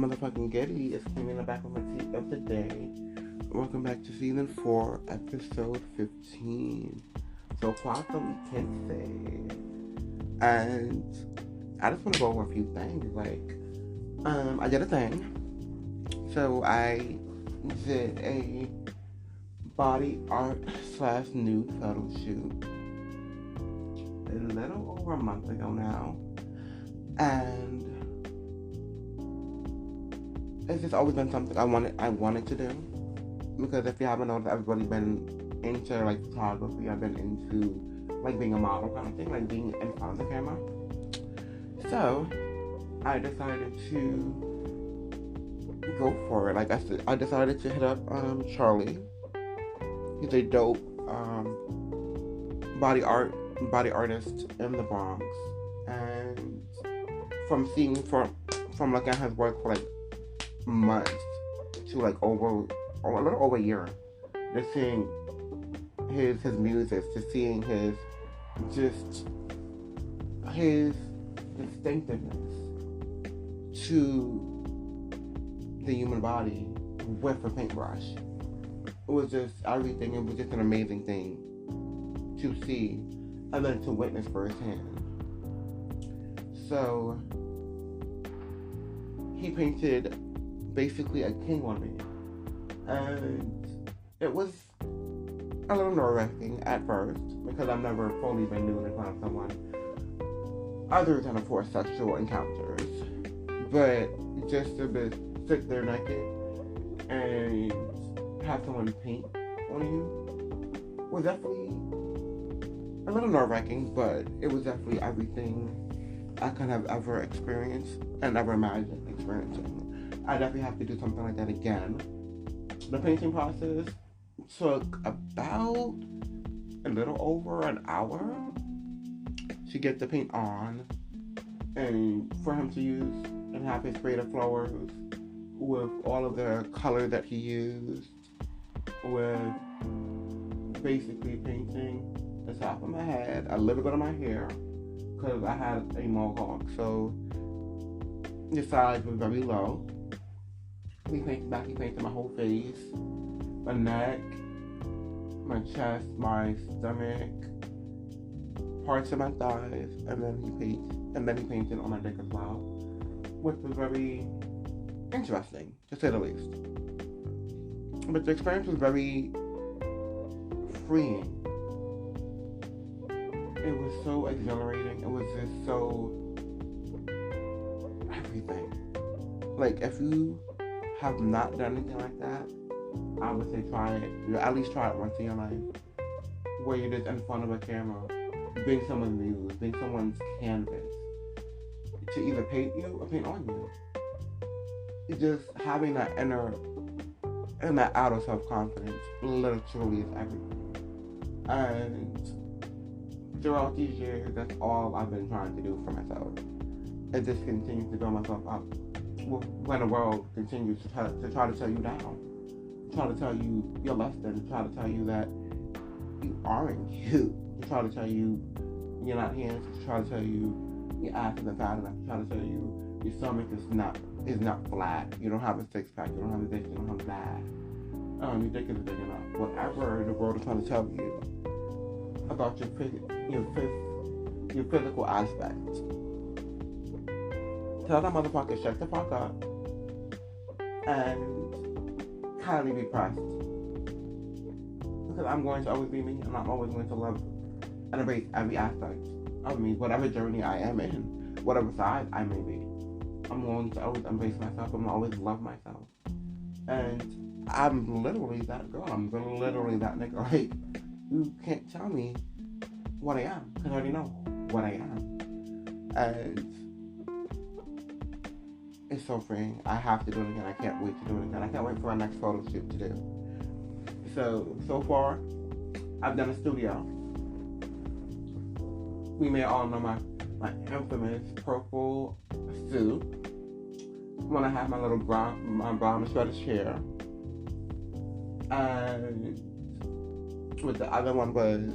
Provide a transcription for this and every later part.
motherfucking Getty is cleaning the back of my teeth of the day. Welcome back to season 4, episode 15. So quite the weekend say. And I just want to go over a few things. I did a thing. So I did a body art / nude photo shoot a little over a month ago now. And it's just always been something I wanted to do, because if you haven't noticed, I've really been into photography. I've been into being a model kind of thing, being in front of the camera. So I decided to go for it. I decided to hit up Charlie. He's a dope body artist in the Bronx, and from looking at his work for months to a little over a year, just seeing his music, just seeing his distinctiveness to the human body with a paintbrush. It was just everything. It was just an amazing thing to see and then to witness firsthand. So he painted basically a king on me, and it was a little nerve-wracking at first, because I've never fully been nude in front of someone other than, of course, sexual encounters. But just to sit there naked and have someone paint on you was definitely a little nerve-wracking, but it was definitely everything I could have ever experienced and ever imagined experiencing. I definitely have to do something like that again. The painting process took about a little over an hour to get the paint on, and for him to use and have his creative flowers with all of the color that he used, with basically painting the top of my head, a little bit of my hair, because I had a mohawk, so the sides were very low. He painted my whole face, my neck, my chest, my stomach, parts of my thighs, and then he painted on my dick as well, which was very interesting, to say the least. But the experience was very freeing. It was so exhilarating. It was just so everything. If you have not done anything like that, I would say try it. At least try it once in your life, where you're just in front of a camera, being someone's muse, being someone's canvas, to either paint you or paint on you. It's just having that inner and that outer self-confidence literally is everything. And throughout these years, that's all I've been trying to do for myself. It just continues to build myself up when the world continues to try to tell you down, try to tell you you're less than, try to tell you that you aren't you, try to tell you you're not handsome, try to tell you your ass isn't fat enough, try to tell you your stomach is not flat, you don't have a six-pack, you don't have a dick, you don't have that, your dick isn't big enough. Whatever the world is trying to tell you about your physical aspects, tell that motherfucker shut the fuck up and kindly be pressed. Because I'm going to always be me, and I'm always going to love and embrace every aspect of me, whatever journey I am in, whatever side I may be. I'm going to always embrace myself. I'm going to always love myself. And I'm literally that girl. I'm literally that nigga. You can't tell me what I am, because I already know what I am. And it's so freeing. I have to do it again. I can't wait to do it again. I can't wait for our next photo shoot to do. So far, I've done a studio. We may all know my infamous purple suit when I have my little brown shredded hair. And with the other one was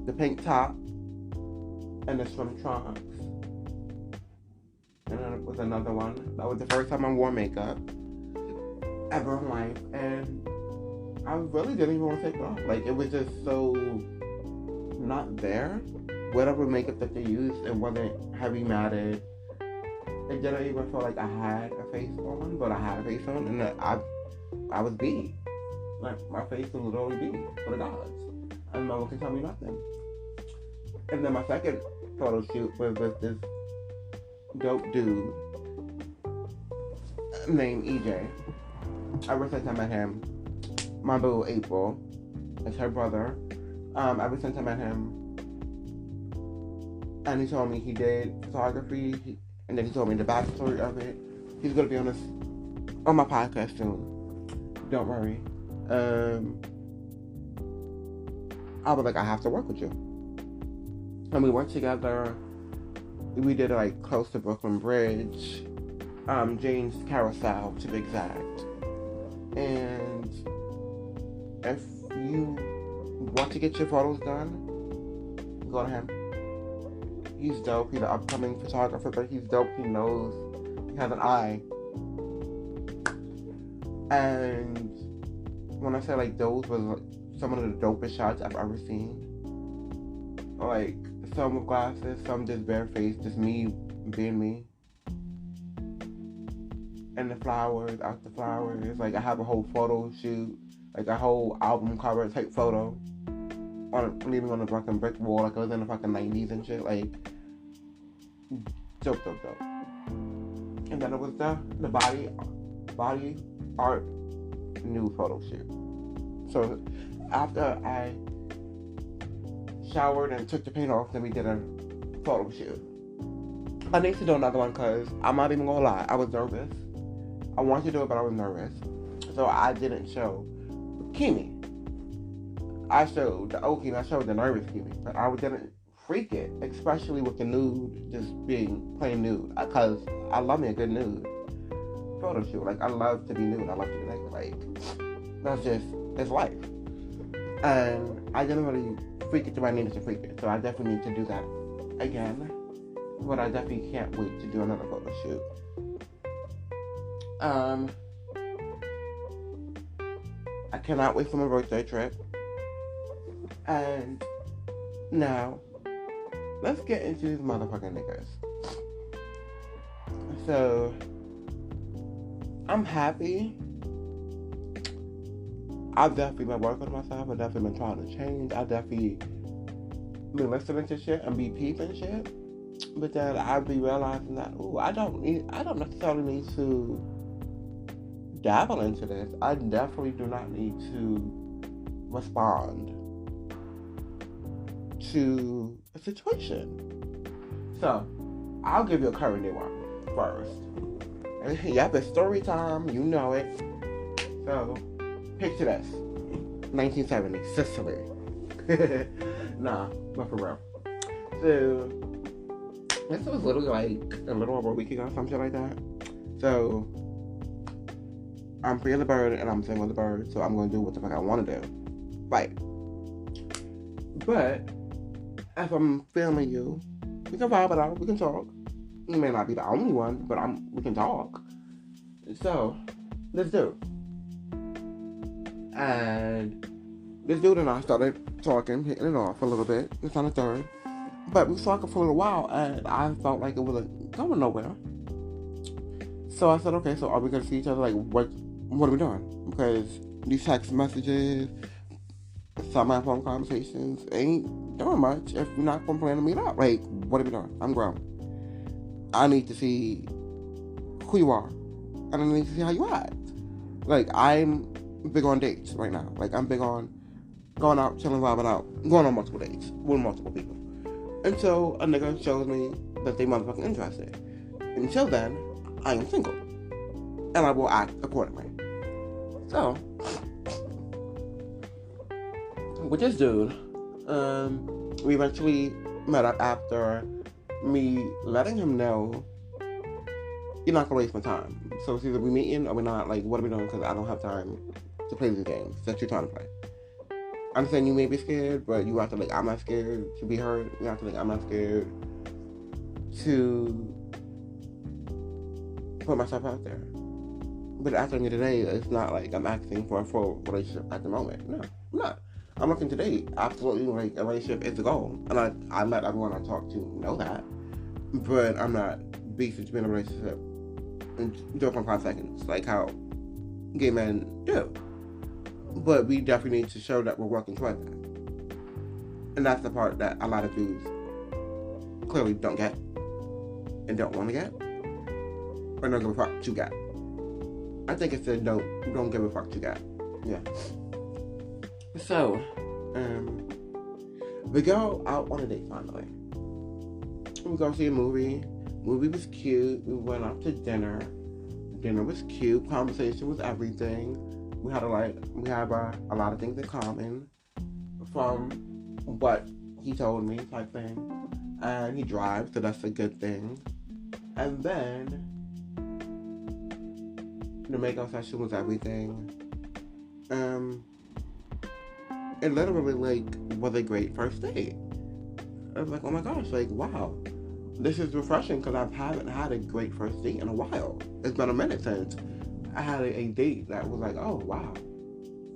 the pink top and the swim trunks. And then it was another one. That was the first time I wore makeup ever in life. And I really didn't even want to take it off. Like, it was just so not there. Whatever makeup that they used, it wasn't heavy matted. It didn't even feel like I had a face on, but I had a face on, and I was beat. Like, my face was literally beat for the gods. And no one can tell me nothing. And then my second photo shoot was with this dope dude named EJ. Ever since I met him, my boo April, it's her brother. Ever since I met him, and he told me he did photography, and then he told me the backstory of it. He's gonna be on my podcast soon. Don't worry. I was like, I have to work with you. And we worked together. We did it like close to Brooklyn Bridge, James Carousel to be exact. And if you want to get your photos done, go to him. He's dope. He's an upcoming photographer, but he's dope. He knows. He has an eye. And when I say like those was like some of the dopest shots I've ever seen. Like some with glasses, some just barefaced, just me being me. And the flowers, out the flowers. Like I have a whole photo shoot, like a whole album cover type photo. Leaving on the fucking brick wall like it was in the fucking 90s and shit. Like dope. And then it was the body art nude photo shoot. So after I showered and took the paint off, then we did a photo shoot. I need to do another one because I'm not even gonna lie, I was nervous. I wanted to do it, but I was nervous. So I didn't show Kimi. I showed the old Kimi, I showed the nervous Kimi, but I didn't freak it, especially with the nude just being plain nude, because I love me a good nude photo shoot. Like, I love to be nude, I love to be naked, like, that's just, it's life. And I didn't really freak it till I needed to freak it, so I definitely need to do that again, but I definitely can't wait to do another photo shoot. I cannot wait for my birthday trip. And now, let's get into these motherfucking niggas. So, I'm happy. I've definitely been working on myself. I've definitely been trying to change. I've definitely been listening to shit and be peeping shit. But then I'd be realizing that, I don't necessarily need to dabble into this. I definitely do not need to respond to a situation. So, I'll give you a current day one first. Yep, it's story time. You know it. So, picture this. 1970, Sicily. Nah, but for real. So, this was literally like a little over a week ago, some shit like that. So, I'm free of the bird and I'm single of the bird, so I'm gonna do what the fuck I wanna do. Right. But, if I'm filming you, we can vibe it out, we can talk. You may not be the only one, but we can talk. So, let's do. And this dude and I started talking, hitting it off a little bit. It's on the third. But we was talking for a little while, and I felt like it wasn't going nowhere. So I said, okay, so are we going to see each other? Like, what are we doing? Because these text messages, some of my phone conversations ain't doing much if we're not going to plan to meet up. Like, what are we doing? I'm grown. I need to see who you are. And I need to see how you act. Like, I'm big on dates right now. Like, I'm big on going out, chilling, vibing out, going on multiple dates with multiple people. Until a nigga shows me that they motherfucking interested. Until then, I am single. And I will act accordingly. So, with this dude, we eventually met up after me letting him know you're not gonna waste my time. So it's either we meeting or we're not. Like, what are we doing? Because I don't have time to play these games that you're trying to play. I'm saying you may be scared, but you have to, like, I'm not scared to be heard. You have to, like, I'm not scared to put myself out there. But at the end of the day, it's not like I'm asking for a full relationship at the moment. No, I'm not. I'm looking to date. Absolutely, like, a relationship is the goal. And I let everyone I talk to know that. But I'm not beefing to be in a relationship in 0.5 seconds, like how gay men do. But we definitely need to show that we're working towards that. And that's the part that a lot of dudes clearly don't get and don't want to get or don't give a fuck to get. I think it's a don't give a fuck to get. Yeah. So, we go out on a date finally. We go see a movie. Movie was cute. We went out to dinner. Dinner was cute. Conversation was everything. We had a lot of things in common from what he told me, type thing. And he drives, so that's a good thing. And then the makeup session was everything. It literally, like, was a great first date. I was like, oh my gosh, like, wow. This is refreshing because I haven't had a great first date in a while. It's been a minute since I had a date that was like, oh, wow.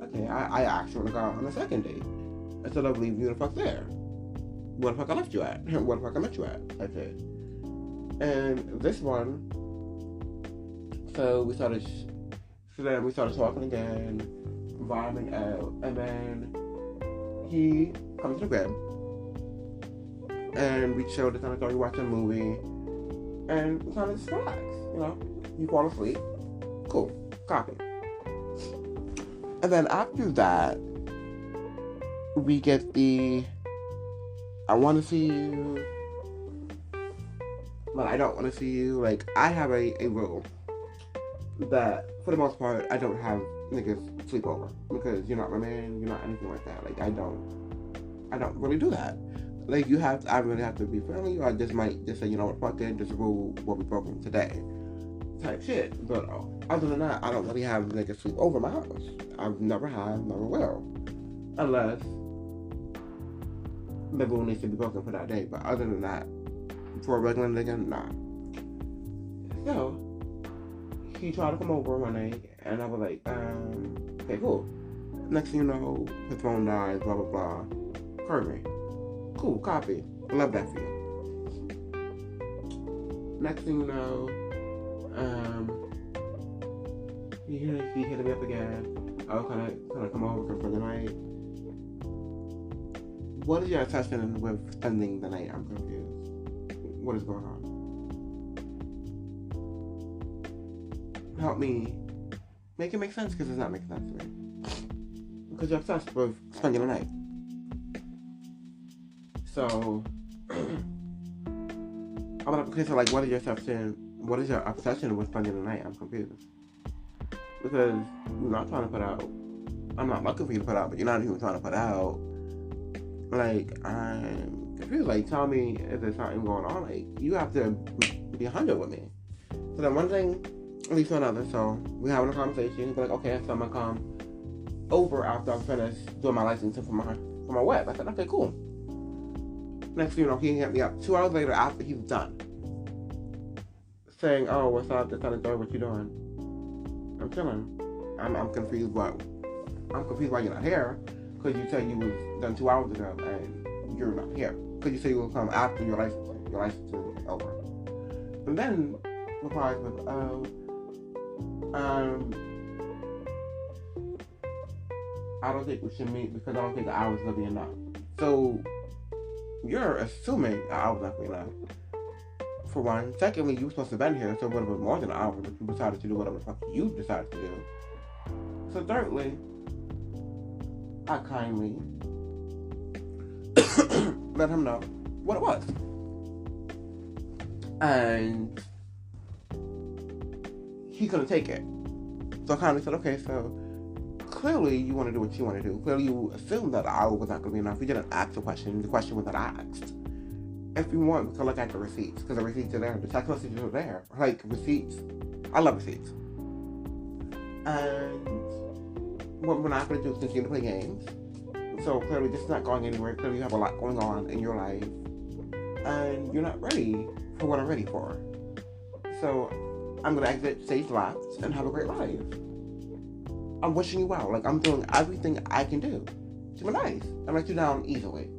Okay, I actually want to go on a second date instead of leaving you the fuck there. Where the fuck I left you at? Where the fuck I met you at? I said. And this one, so we started talking again, vibing out, and then he comes to the crib, and we chilled to kind of started watching a movie, and we kind of just relax, you know. You fall asleep, cool, copy. And then after that, we get the I want to see you, but I don't want to see you. Like, I have a rule that, for the most part, I don't have niggas sleep over because you're not my man, you're not anything like that. Like, I don't really do that. Like, I really have to be friendly, or I just might just say, you know what, fuck it, just rule what we broken today, type shit. But other than that, I don't really have niggas sleep over my house. I've never have, never will, unless the rule needs to be broken for that day. But other than that, for a regular nigga, nah. So he tried to come over one night, and I was like, okay, cool. Next thing you know, his phone dies, blah, blah, blah. Heard me. Cool, copy. Love that for you. Next thing you know, he hit me up again. I was kind of come over for the night. What is your obsession with spending the night? I'm confused. What is going on? Help me make it make sense, because it's not making sense to me. Because you're obsessed with spending the night. So, I'm like, okay, so like, what is your obsession with spending the night? I'm confused. Because you're not trying to put out, I'm not looking for you to put out, but you're not even trying to put out. Like, I'm confused. Like, tell me if there's something going on. Like, you have to be 100 with me. So then one thing leads to another. So we're having a conversation. He's like, okay, so I'm gonna come over after I'm finished doing my licensing for my web. I said, okay, cool. Next thing you know, he hit me up 2 hours later after he's done, saying, oh, what's up? This kind of thing. What you doing? I'm chilling. I'm confused. I'm confused why you're not here. Because you said you was done 2 hours ago and you're not here. Because you said you will come after your license is over. And then replies with, I don't think we should meet because I don't think an hour's gonna be enough. So you're assuming an hour's not gonna be enough. For one. Secondly, you were supposed to have been here, so it would have been more than an hour, but you decided to do whatever the fuck you decided to do. So thirdly, I kindly let him know what it was. And he couldn't take it. So I kindly said, okay, so clearly you want to do what you want to do. Clearly you assumed that the hour was not going to be enough. You didn't ask the question. The question was not asked. If you want, we can look at the receipts, because the receipts are there. The text messages are there. Like, receipts. I love receipts. And what we're not going to do is continue to play games. So clearly this is not going anywhere. Clearly you have a lot going on in your life. And you're not ready for what I'm ready for. So I'm gonna exit stage left and have a great life. I'm wishing you well. Like, I'm doing everything I can do to be nice and let you down easily.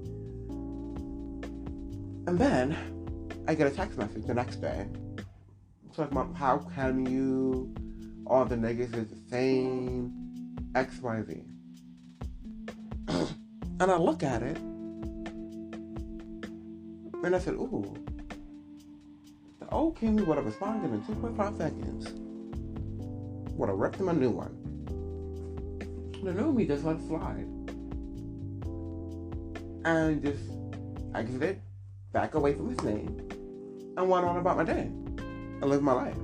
And then I get a text message the next day. It's like, Mom, how can you? All the niggas is the same. XYZ. And I look at it and I said, ooh, the old Kimmy would have responded in 2.5 seconds. Would have ripped him a new one. The new me just let it slide. And just exited back away from his name and went on about my day and lived my life.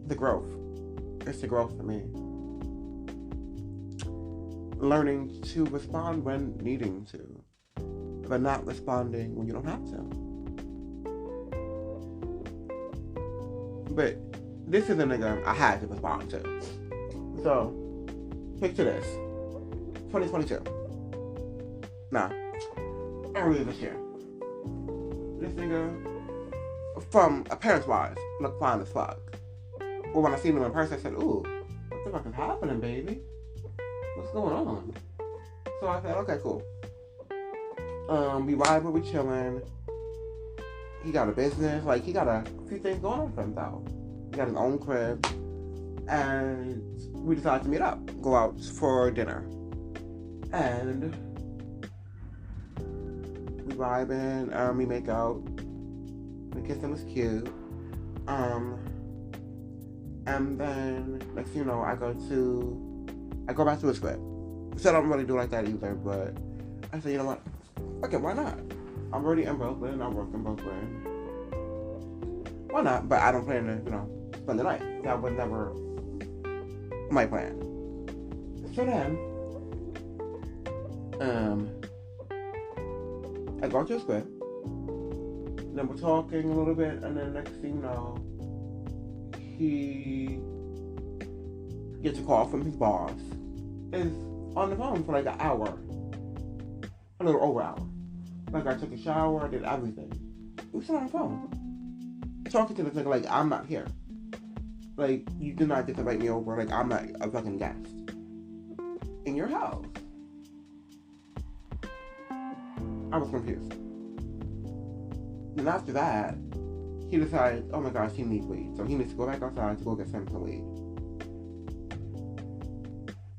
The growth. It's the growth for me. Learning to respond when needing to, but not responding when you don't have to. But this is a nigga I had to respond to. So, picture this. 2022. Nah. Earlier this year. This nigga, from appearance-wise, looked fine as fuck. But when I seen him in person, I said, ooh, what the fuck is happening, baby? What's going on? So I said, okay, cool. We vibing, we chilling. He got a business, like, he got a few things going on for himself. He got his own crib. And we decided to meet up, go out for dinner. And we vibing, we make out. The kissing was cute. And then, next thing you know, I go back to his crib. So I don't really do like that either, but I said, you know what? Okay, why not? I'm already in Brooklyn, I work in Brooklyn. Why not? But I don't plan to, spend the night. That was never my plan. So then, I go to his crib. Then we're talking a little bit, and then next thing you know, he gets a call from his boss. Is on the phone for like an hour. A little over an hour. Like, I took a shower, I did everything. We sat on the phone. Talking to this nigga like I'm not here. Like, you did not get to invite me over. Like, I'm not a fucking guest. In your house. I was confused. And after that, he decided, oh my gosh, he needs weed. So he needs to go back outside to go get some weed.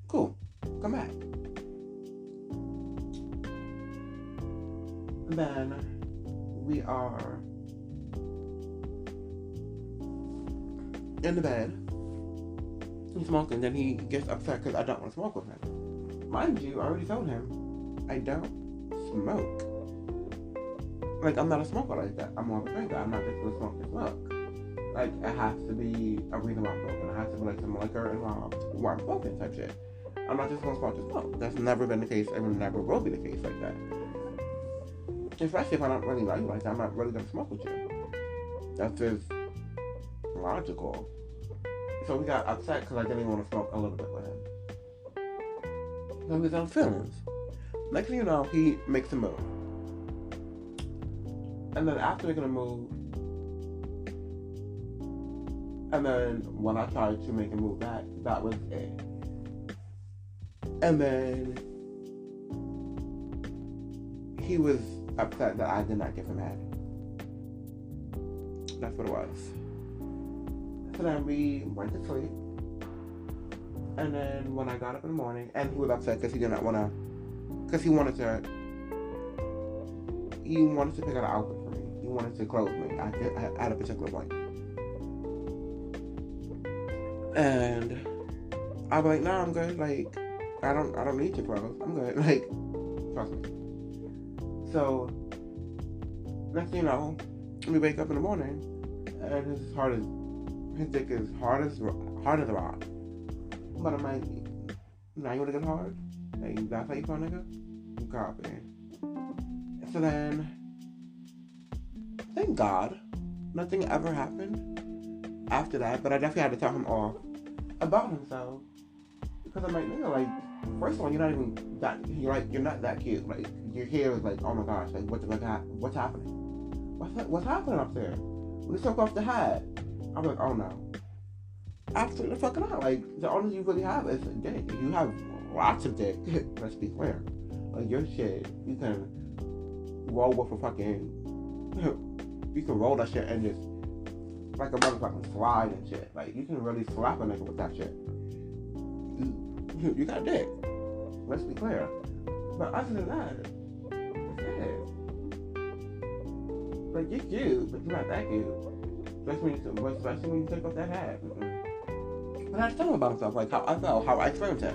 Cool. Come back. And then we are in the bed. He's smoking. Then he gets upset because I don't want to smoke with him. Mind you, I already told him I don't smoke. Like, I'm not a smoker like that. I'm more of a drinker. I'm not just going to smoke to smoke. Like, it has to be a reason why I'm smoking. It has to be like some liquor involved while I'm smoking type shit. I'm not just going to smoke to smoke. That's never been the case, and never will be the case like that. Especially if I don't really like you like that, I'm not really going to smoke with you. That's just logical. So we got upset because I didn't even want to smoke a little bit with him. So he was on feelings. Next thing you know, he makes a move. And then after making a move, and then when I tried to make a move back, that was it. And then he was upset that I did not give him head. That's what it was. So then we went to sleep. And then when I got up in the morning, and he was upset because he did not want to, because he wanted to pick out an outfit for me. He wanted to clothe me at a particular point. And I was like, nah, I'm good. Like, I don't need your clothes. I'm good. Like, trust me. So, next thing you know, we wake up in the morning, and his dick is hard as a rock. But I'm like, now you wanna get hard? Hey, that's how you call nigga? You copy. So then, thank God, nothing ever happened after that, but I definitely had to tell him off about himself. Because I'm like, nigga, like, first of all, you're not even that, you're not that cute. Like, your hair is like, oh my gosh, like, what's happening? What's happening up there? We took off the hat. I'm like, oh no. Absolutely fucking not. Like, the only you really have is a dick. You have lots of dick. Let's be clear. Like, your shit, you can roll with a fucking... You can roll that shit and just... Like a motherfucking slide and shit. Like, you can really slap a nigga with that shit. You got dick. Let's be clear. But other than that, that's it. Like, you're cute, but you're not that cute. Especially when you take off that hat. But I tell him about myself, like how I felt, how I experienced it.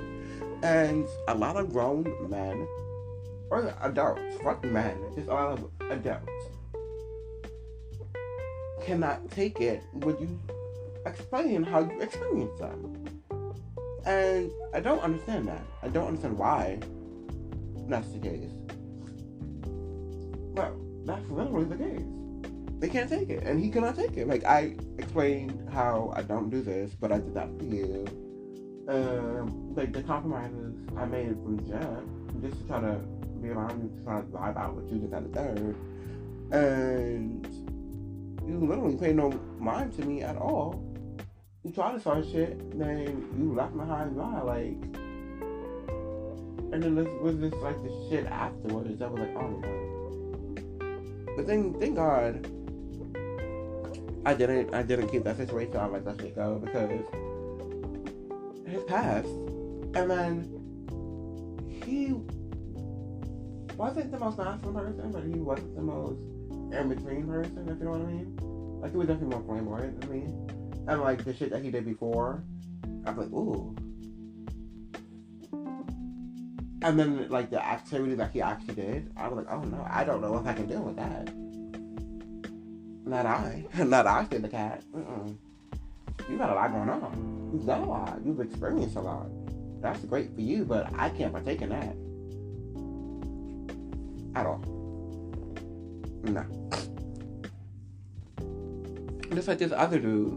And a lot of grown men, or adults, fuck men, just a lot of adults, cannot take it when you explain how you experience them. And I don't understand that. I don't understand why that's the case. Well, that's literally the case. They can't take it, and he cannot take it. Like, I explained how I don't do this, but I did that for you. Like, the compromises I made from the jump, just to try to be around you, to try to vibe out with you, this, that, and the third. And you literally paid no mind to me at all. You tried to start shit, then you left my high and dry, like... And then this was just, like, the shit afterwards. I was like, oh, no. But thank God... I didn't keep that situation. I let that shit go because his past, and then he wasn't the most masculine person, but he wasn't the most in between person. If you know what I mean? Like, he was definitely more flamboyant than me, and like the shit that he did before, I was like, ooh. And then like the activity that he actually did, I was like, oh no, I don't know if I can deal with that. Not I did the cat. You got a lot going on. You've done a lot. You've experienced a lot. That's great for you, but I can't partake in that. At all. No. Just like this other dude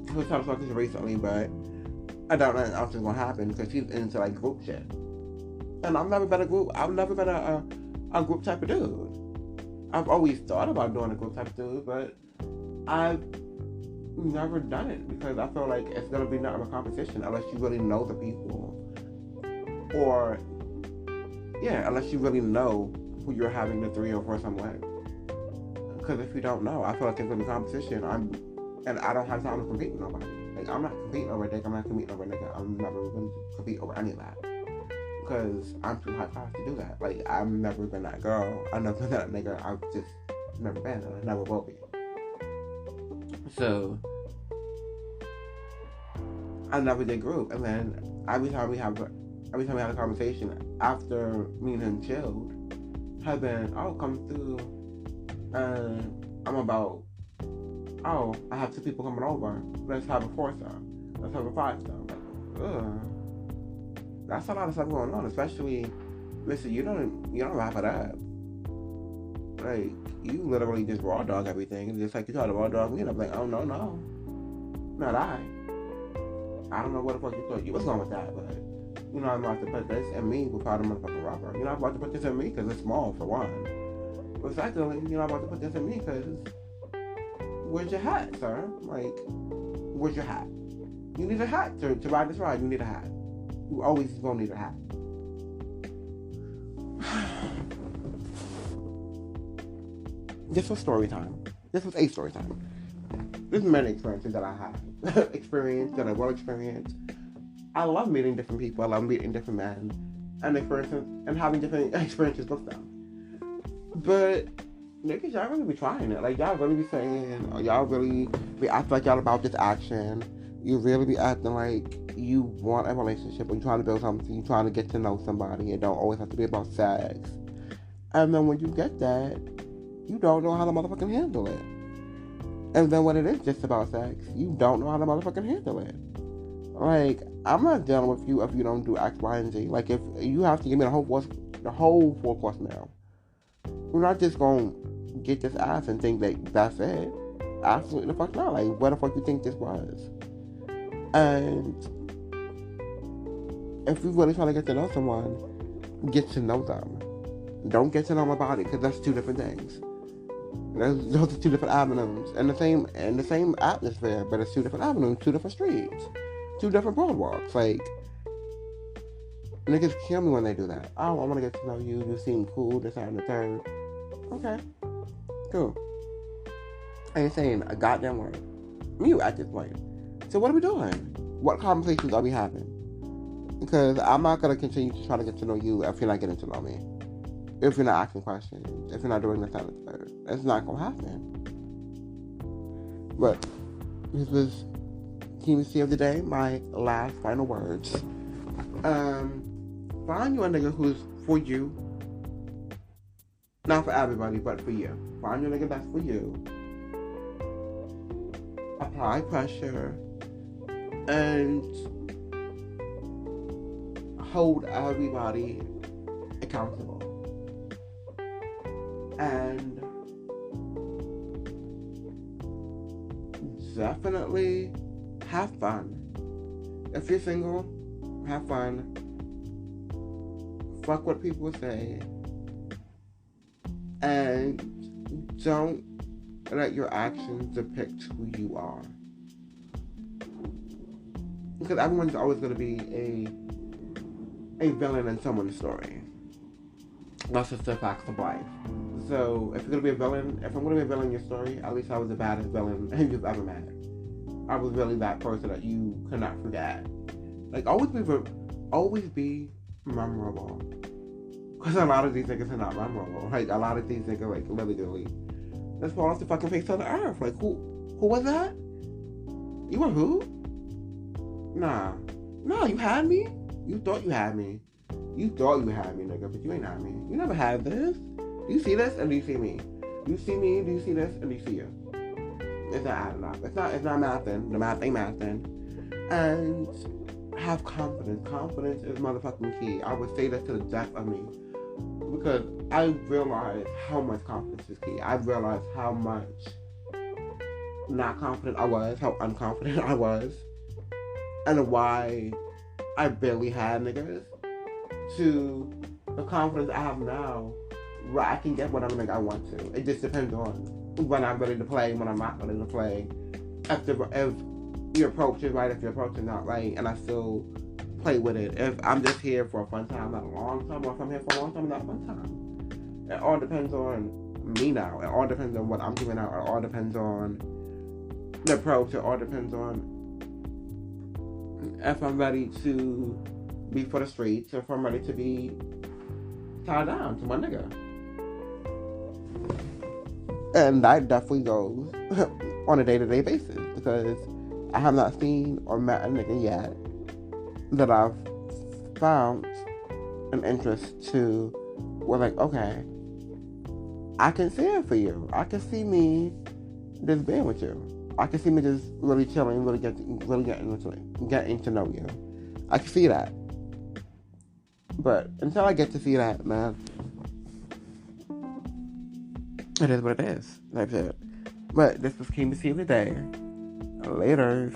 who was trying to talk to you recently, but I don't know if it's gonna happen because he's into like group shit. And I've never been a group type of dude. I've always thought about doing a group type of dude, but I've never done it because I feel like it's gonna be nothing of a competition unless you really know the people, or unless you really know who you're having the 3 or 4 some with. Because if you don't know, I feel like it's gonna be competition. And I don't have time to compete with nobody. Like, I'm not competing over a dick. I'm not competing over a nigga. I'm never gonna compete over any of that. Because I'm too high class to do that. Like, I've never been that girl. I've never been that nigga. I've just never been, and I never will be. So, I never did group. And then every time we have a conversation after me and him chilled, have been, oh, come through, and I'm about, oh, I have 2 people coming over. Let's have a 4-star. Let's have a 5-star. I'm like, ugh. That's a lot of stuff going on, especially, listen, you don't wrap it up. Like, you literally just raw dog everything, and just like you try to raw dog me, and I'm like, oh, no, not I don't know what the fuck you thought you was going with that, but, you know, I'm about to put this in me without a motherfucking rubber. You know, I'm about to put this in me because it's small, for one. But secondly, you know, I'm about to put this in me because, where's your hat, sir? Like, where's your hat? You need a hat to ride this ride, you need a hat. You always gonna need a hat. This was story time. This was a story time. There's many experiences that I have experienced, that I will experience. I love meeting different people. I love meeting different men and experiences and having different experiences with them. But niggas, y'all really be trying it. Like, y'all really be saying, or y'all really be acting like y'all about this action. You really be acting like you want a relationship, or you trying to build something, you trying to get to know somebody. It don't always have to be about sex. And then when you get that, you don't know how to motherfucking handle it. And then when it is just about sex, you don't know how to motherfucking handle it. Like, I'm not dealing with you if you don't do X, Y, and Z. Like, if you have to give me the whole 4-course meal, we're not just gonna get this ass and think that that's it. Absolutely the fuck not. Like, what the fuck you think this was? And if you really trying to get to know someone, get to know them. Don't get to know my body, because that's 2 different things. Those are two different avenues in the same atmosphere, but it's two different avenues, two different streets, two different boardwalks. Like, niggas kill me when they do that. Oh, I want to get to know you. You seem cool. This, that, and the third. Okay, cool. I ain't saying a goddamn word. You at this point. So what are we doing? What conversations are we having? Because I'm not gonna continue to try to get to know you if you're not getting to know me. If you're not asking questions. If you're not doing this, that, and the third. It's not gonna happen. But this was TMC of the day. My last final words. Find you a nigga who's for you. Not for everybody, but for you. Find you a nigga that's for you. Apply pressure. And hold everybody accountable. And definitely have fun. If you're single, have fun. Fuck what people say. And don't let your actions depict who you are. Because everyone's always going to be a villain in someone's story. That's just the facts of life. So, if you're going to be a villain, if I'm going to be a villain in your story, at least I was the baddest villain you've ever met. I was really that person that you could not forget. Like, always be memorable. Because a lot of these niggas are not memorable. Like, a lot of these niggas, like, literally, let's fall off the fucking face of the earth. Like, who was that? You were who? Nah, you had me? You thought you had me. You thought you had me, nigga, but you ain't had me. You never had this. You see this, and do you see me? You see me, do you see this, and do you see you? It's not adding up. It's not mathing. The math ain't mathing. And have confidence. Confidence is motherfucking key. I would say that to the death of me. Because I realized how much confidence is key. I realized how much not confident I was, how unconfident I was. And why I barely had niggas, to the confidence I have now, where I can get whatever nigga I want to. It just depends on when I'm ready to play, when I'm not ready to play. If your approach is right, if your approach is not right, and I still play with it. If I'm just here for a fun time, not a long time, or if I'm here for a long time, not a fun time. It all depends on me now. It all depends on what I'm giving out. It all depends on the approach. It all depends on if I'm ready to be for the streets, or if I'm ready to be tied down to my nigga. And that definitely goes on a day-to-day basis, because I have not seen or met a nigga yet that I've found an interest to, where like, okay, I can see it for you. I can see me just being with you. I can see me just really chilling, really getting to know you. I can see that. But until I get to see that, man, it is what it is. That's it. But this was King to See the Day. Laters.